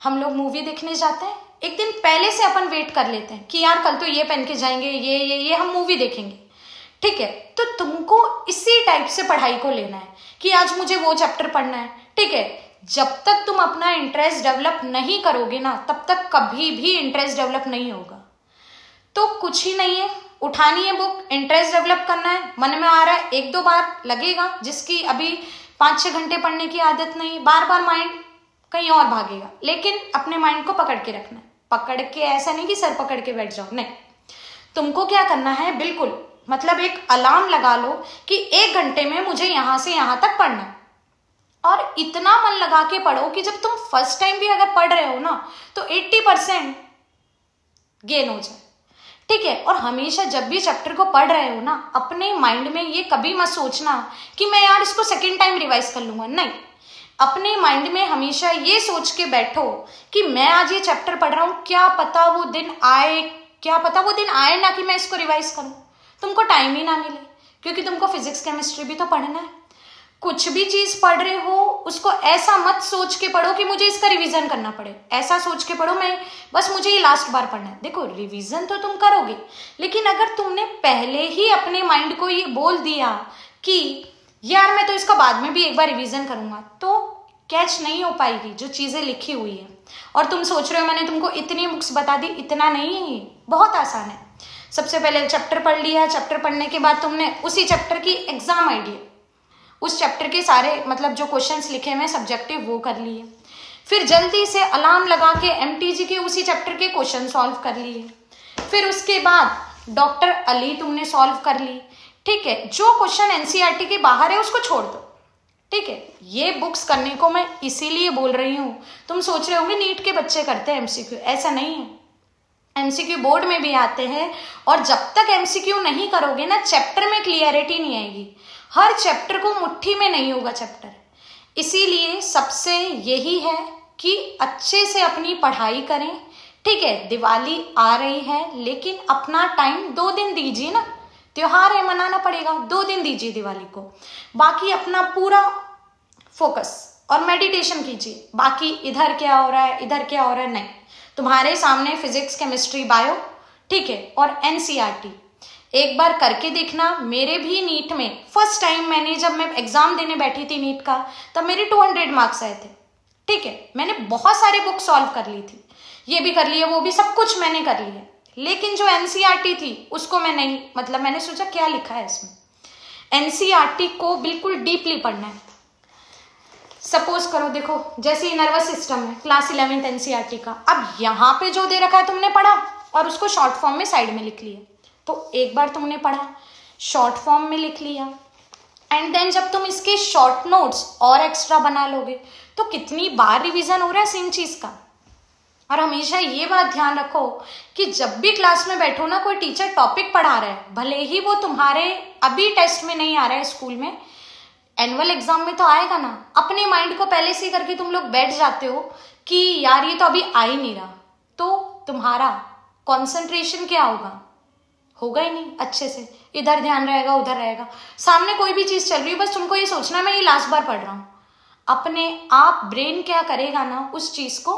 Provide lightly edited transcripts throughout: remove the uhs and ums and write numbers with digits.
हम लोग मूवी देखने जाते हैं, एक दिन पहले से अपन वेट कर लेते हैं कि यार कल तो ये पहन के जाएंगे, ये हम मूवी देखेंगे, ठीक है। तो तुमको इसी टाइप से पढ़ाई को लेना है कि आज मुझे वो चैप्टर पढ़ना है, ठीक है। जब तक तुम अपना इंटरेस्ट डेवलप नहीं करोगे ना, तब तक कभी भी इंटरेस्ट डेवलप नहीं होगा। तो कुछ ही नहीं है, उठानी है बुक, इंटरेस्ट डेवलप करना है, मन में आ रहा है, 1-2 बार लगेगा, जिसकी अभी 5-6 घंटे पढ़ने की आदत नहीं, बार बार माइंड कहीं और भागेगा, लेकिन अपने माइंड को पकड़ के रखना है। पकड़ के ऐसा नहीं कि सर पकड़ के बैठ जाओ, नहीं, तुमको क्या करना है, बिल्कुल मतलब एक अलार्म लगा लो कि 1 घंटे में मुझे यहां से यहां तक पढ़ना है, और इतना मन लगा के पढ़ो कि जब तुम फर्स्ट टाइम भी अगर पढ़ रहे हो ना तो 80% गेन हो जाए, ठीक है। और हमेशा जब भी चैप्टर को पढ़ रहे हो ना, अपने माइंड में ये कभी मत सोचना कि मैं यार इसको सेकेंड टाइम रिवाइज कर लूंगा, नहीं। अपने माइंड में हमेशा ये सोच के बैठो कि मैं आज ये चैप्टर पढ़ रहा हूं, क्या पता वो दिन आए ना कि मैं इसको रिवाइज करूं, तुमको टाइम ही ना मिले, क्योंकि तुमको फिजिक्स केमिस्ट्री भी तो पढ़ना है। कुछ भी चीज पढ़ रहे हो उसको ऐसा मत सोच के पढ़ो कि मुझे इसका रिवीजन करना पड़े, ऐसा सोच के पढ़ो मैं बस मुझे ये लास्ट बार पढ़ना है। देखो रिवीजन तो तुम करोगे, लेकिन अगर तुमने पहले ही अपने माइंड को ये बोल दिया कि यार मैं तो इसका बाद में भी एक बार रिवीजन करूंगा, तो कैच नहीं हो पाएगी जो चीजें लिखी हुई है। और तुम सोच रहे हो मैंने तुमको इतनी बुक्स बता दी, इतना नहीं है, बहुत आसान है। सबसे पहले चैप्टर पढ़ लिया, चैप्टर पढ़ने के बाद तुमने उसी चैप्टर की एग्जाम आइडिया, उस चैप्टर के सारे मतलब जो क्वेश्चंस लिखे हुए सब्जेक्टिव वो कर लिए, फिर जल्दी से अलार्म लगा के एमटीजी के उसी चैप्टर के क्वेश्चन सॉल्व कर लिए, फिर उसके बाद डॉक्टर अली तुमने सॉल्व कर ली, ठीक है। जो क्वेश्चन एनसीईआरटी के बाहर है उसको छोड़ दो, ठीक है। ये बुक्स करने को मैं इसीलिए बोल रही हूँ। तुम सोच रहे होंगे नीट के बच्चे करते हैं एमसीक्यू, ऐसा नहीं है। एमसीक्यू बोर्ड में भी आते हैं, और जब तक एमसीक्यू नहीं करोगे ना चैप्टर में क्लियरिटी नहीं आएगी। हर चैप्टर को मुट्ठी में नहीं होगा चैप्टर, इसीलिए सबसे यही है कि अच्छे से अपनी पढ़ाई करें, ठीक है। दिवाली आ रही है, लेकिन अपना टाइम 2 दिन दीजिए ना, त्योहार है मनाना पड़ेगा, 2 दिन दीजिए दिवाली को, बाकी अपना पूरा फोकस और मेडिटेशन कीजिए। बाकी इधर क्या हो रहा है इधर क्या हो रहा है नहीं, तुम्हारे सामने फिजिक्स केमिस्ट्री बायो, ठीक है, और एनसीईआरटी एक बार करके देखना। मेरे भी नीट में फर्स्ट टाइम मैंने जब मैं एग्जाम देने बैठी थी नीट का, तब मेरे 200 मार्क्स आए थे, ठीक है। मैंने बहुत सारे बुक सॉल्व कर ली थी, ये भी कर लिया वो भी, सब कुछ मैंने कर लिया, लेकिन जो एनसीईआरटी थी उसको मैं नहीं, मतलब मैंने सोचा क्या लिखा है इसमें। एनसीईआरटी को बिल्कुल डीपली पढ़ना है। सपोज करो, देखो जैसे नर्वस सिस्टम है क्लास 11th एनसीईआरटी का, अब यहाँ पे जो दे रखा है तुमने पढ़ा और उसको शॉर्ट फॉर्म में साइड में लिख लिया, तो एक बार तुमने पढ़ा शॉर्ट फॉर्म में लिख लिया, एंड देन जब तुम इसके शॉर्ट नोट्स और एक्स्ट्रा बना लोगे तो कितनी बार रिवीजन हो रहा है सेम चीज का। और हमेशा ये बात ध्यान रखो कि जब भी क्लास में बैठो ना, कोई टीचर टॉपिक पढ़ा रहा है, भले ही वो तुम्हारे अभी टेस्ट में नहीं आ रहा है, स्कूल में एनुअल एग्जाम में तो आएगा ना, अपने माइंड को पहले से करके तुम लोग बैठ जाते हो कि यार ये तो अभी आ ही नहीं रहा, तो तुम्हारा कंसंट्रेशन क्या होगा ही नहीं अच्छे से, इधर ध्यान रहेगा उधर रहेगा, सामने कोई भी चीज चल रही है बस तुमको ये सोचना मैं ये लास्ट बार पढ़ रहा हूँ, अपने आप ब्रेन क्या करेगा ना उस चीज को,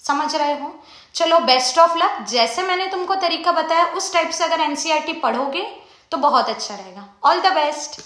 समझ रहे हो। चलो बेस्ट ऑफ लक, जैसे मैंने तुमको तरीका बताया उस टाइप से अगर एनसीईआरटी पढ़ोगे तो बहुत अच्छा रहेगा। All the best.